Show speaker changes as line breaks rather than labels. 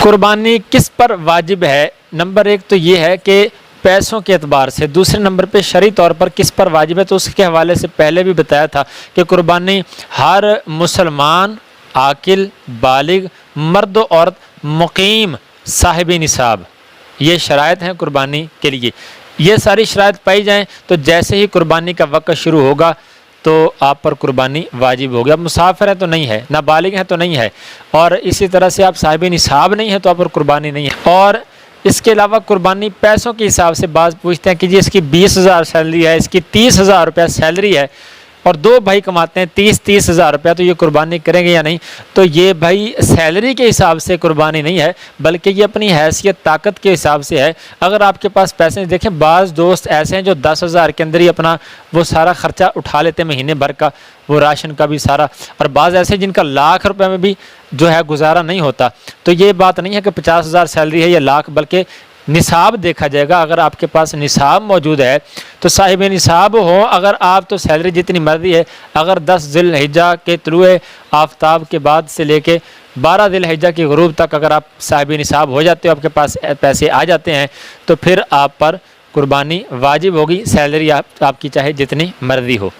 कुर्बानी किस पर वाजिब है? नंबर एक तो ये है कि पैसों के एतबार से। दूसरे नंबर पे शरई तौर पर किस पर वाजिब है, तो उसके हवाले से पहले भी बताया था कि कुर्बानी हर मुसलमान आकिल बालिग मर्द व औरत मुकीम साहिब निसाब, ये शराइत हैं कुर्बानी के लिए। ये सारी शराइत पाई जाएँ तो जैसे ही कुर्बानी का वक्त शुरू होगा तो आप पर कुर्बानी वाजिब हो गया। आप मुसाफिर हैं तो नहीं है, नाबालिग हैं तो नहीं है, और इसी तरह से आप साहिब निसाब नहीं है तो आप पर कुर्बानी नहीं है। और इसके अलावा कुर्बानी पैसों के हिसाब से बाज़ पूछते हैं कि जी इसकी 20,000 सैलरी है, इसकी 30,000 रुपया सैलरी है और दो भाई कमाते हैं 30-30 हज़ार रुपया, तो ये कुर्बानी करेंगे या नहीं? तो ये भाई सैलरी के हिसाब से कुर्बानी नहीं है, बल्कि ये अपनी हैसियत ताकत के हिसाब से है। अगर आपके पास पैसे, देखें बाज़ दोस्त ऐसे हैं जो 10,000 के अंदर ही अपना वो सारा ख़र्चा उठा लेते हैं महीने भर का, वो राशन का भी सारा, और बाज़ ऐसे जिनका लाख रुपए में भी जो है गुजारा नहीं होता। तो ये बात नहीं है कि 50,000 सैलरी है या लाख, बल्कि निसाब देखा जाएगा। अगर आपके पास निसाब मौजूद है तो साहिब निसाब हो, अगर आप तो सैलरी जितनी मर्जी है, अगर 10 ज़िलहिज्जा के तुलुए आफ्ताब के बाद से लेके 12 ज़िलहिज्जा की गुरूब तक अगर आप साहिब निसाब हो जाते हो, आपके पास पैसे आ जाते हैं, तो फिर आप पर कुर्बानी वाजिब होगी, सैलरी आपकी चाहे जितनी मर्जी हो।